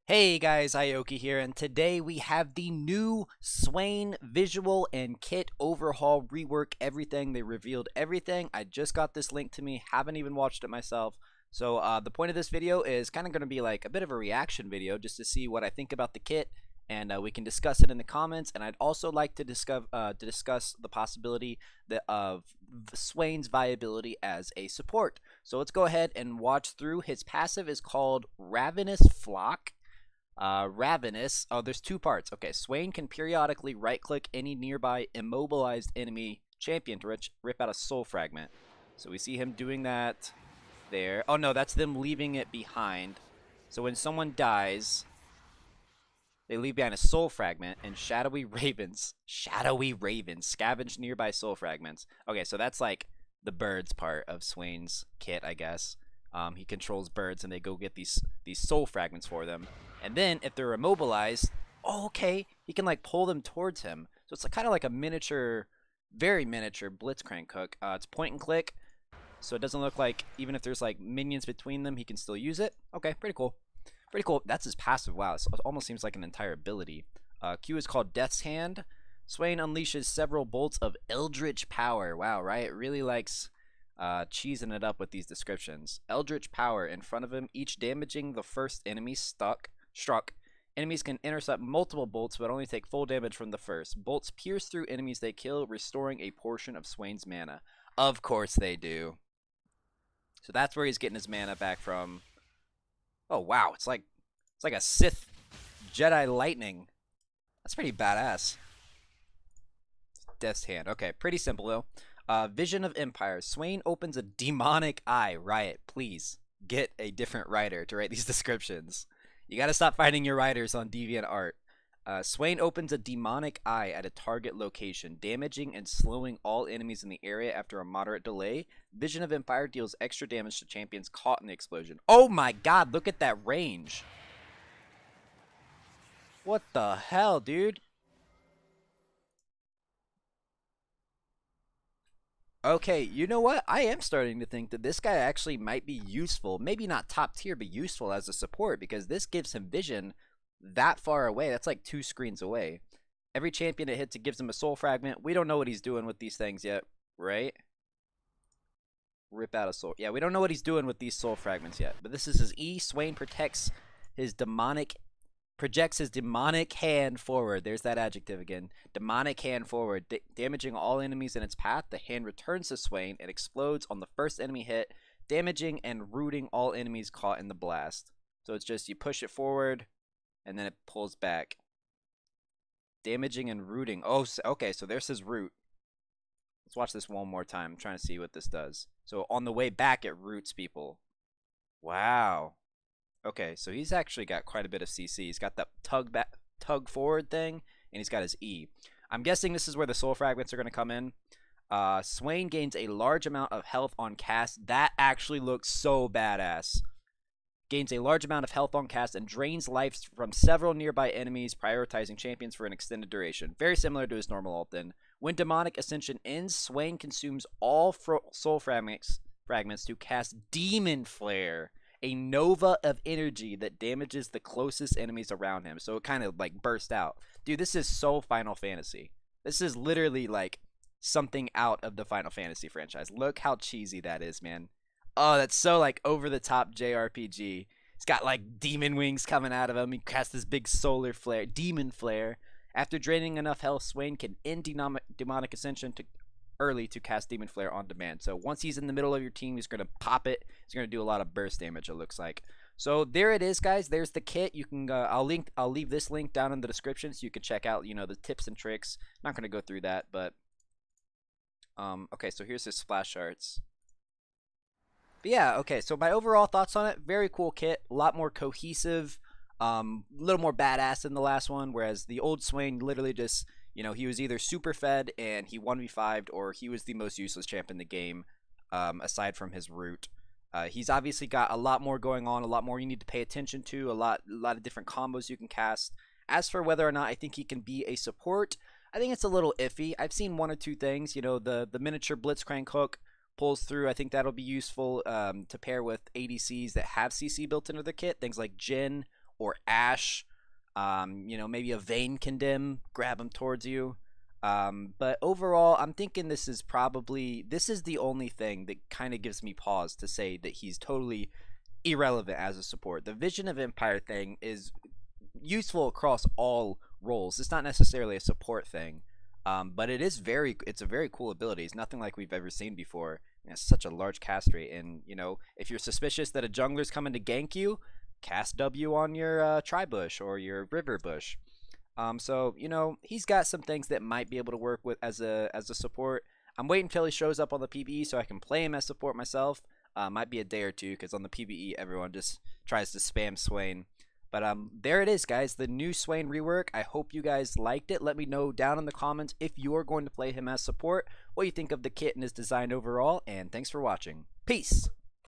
Hey guys, Ioki here, and today we have the new Swain visual and kit overhaul, rework, everything. They revealed everything. I just got this link to me, haven't even watched it myself. So the point of this video is kind of going to be like a bit of a reaction video just to see what I think about the kit, and we can discuss it in the comments. And I'd also like to discuss the possibility of Swain's viability as a support. So let's go ahead and watch through. His passive is called Ravenous Flock. Ravenous. Oh, there's two parts. Okay, Swain can periodically right-click any nearby immobilized enemy champion to rip out a soul fragment. So we see him doing that there. Oh no, that's them leaving it behind. So when someone dies, they leave behind a soul fragment, and shadowy ravens scavenge nearby soul fragments. Okay, so that's like the birds part of Swain's kit, I guess. He controls birds, and they go get these soul fragments for them. And then if they're immobilized, oh, okay, he can like pull them towards him. So it's like, kind of like a miniature, very miniature Blitzcrank hook. It's point and click, so it doesn't look like even if there's like minions between them, he can still use it. Okay, pretty cool. Pretty cool. That's his passive. Wow, it almost seems like an entire ability. Q is called Death's Hand. Swain unleashes several bolts of Eldritch Power. Wow, Riot really likes cheesing it up with these descriptions. Eldritch Power in front of him, each damaging the first enemy struck. Enemies can intercept multiple bolts, but only take full damage from the first. Bolts pierce through enemies they kill, restoring a portion of Swain's mana. Of course they do. So that's where he's getting his mana back from. Oh wow, it's like a Sith Jedi lightning. That's pretty badass. Death's Hand. Okay, pretty simple though. Vision of Empire. Swain opens a demonic eye. Riot, please get a different writer to write these descriptions. You gotta stop finding your writers on DeviantArt. Swain opens a demonic eye at a target location, damaging and slowing all enemies in the area after a moderate delay. Vision of Empire deals extra damage to champions caught in the explosion. Oh my god, look at that range. What the hell, dude? Okay, you know what? I am starting to think that this guy actually might be useful. Maybe not top tier, but useful as a support, because this gives him vision that far away. That's like 2 screens away. Every champion it hits, it gives him a soul fragment. We don't know what he's doing with these things yet, right? Rip out a soul. Yeah, we don't know what he's doing with these soul fragments yet. But this is his E. Swain projects his demonic hand forward. There's that adjective again. Demonic hand forward, damaging all enemies in its path. The hand returns to Swain and explodes on the first enemy hit, damaging and rooting all enemies caught in the blast. So it's just you push it forward, and then it pulls back. Damaging and rooting. Oh, okay, so there's his root. Let's watch this one more time. I'm trying to see what this does. So on the way back, it roots people. Wow. Okay, so he's actually got quite a bit of CC. He's got that tug forward thing, and he's got his E. I'm guessing this is where the soul fragments are going to come in. Swain gains a large amount of health on cast. That actually looks so badass. Gains a large amount of health on cast and drains life from several nearby enemies, prioritizing champions for an extended duration. Very similar to his normal ult then. When Demonic Ascension ends, Swain consumes all soul fragments to cast Demon Flare, a nova of energy that damages the closest enemies around him. So it kind of like burst out. Dude, this is so Final Fantasy. This is literally like something out of the Final Fantasy franchise. Look how cheesy that is, man. Oh, that's so like over the top JRPG. He's got like demon wings coming out of him. He casts this big solar flare, demon flare. After draining enough health, Swain can end demonic ascension early to cast demon flare on demand. So once he's in the middle of your team, he's gonna pop it. He's gonna do a lot of burst damage, it looks like. So there it is, guys. There's the kit. You can I'll leave this link down in the description so you can check out the tips and tricks. Not gonna go through that, but okay. So here's his splash arts. But yeah, okay, so my overall thoughts on it, very cool kit, a lot more cohesive, a little more badass than the last one, whereas the old Swain literally just, he was either super fed and he 1v5'd, or he was the most useless champ in the game, aside from his root. He's obviously got a lot more going on, a lot more you need to pay attention to, a lot of different combos you can cast. As for whether or not I think he can be a support, I think it's a little iffy. I've seen one or two things, the miniature Blitzcrank hook pulls through. I think that'll be useful to pair with ADCs that have CC built into the kit. Things like Jhin or Ash. You know, maybe a Vayne Condemn, grab him towards you. But overall, I'm thinking this is the only thing that kind of gives me pause to say that he's totally irrelevant as a support. The Vision of Empire thing is useful across all roles. It's not necessarily a support thing, but it's a very cool ability. It's nothing like we've ever seen before. And it's such a large cast rate, and you know, if you're suspicious that a jungler's coming to gank you, cast W on your Tri-Bush or your River Bush. So you know, he's got some things that might be able to work with as a support. I'm waiting until he shows up on the PBE so I can play him as support myself. Might be a day or two because on the PBE everyone just tries to spam Swain. But there it is, guys. The new Swain rework. I hope you guys liked it. Let me know down in the comments if you're going to play him as support, what you think of the kit and his design overall, and thanks for watching. Peace!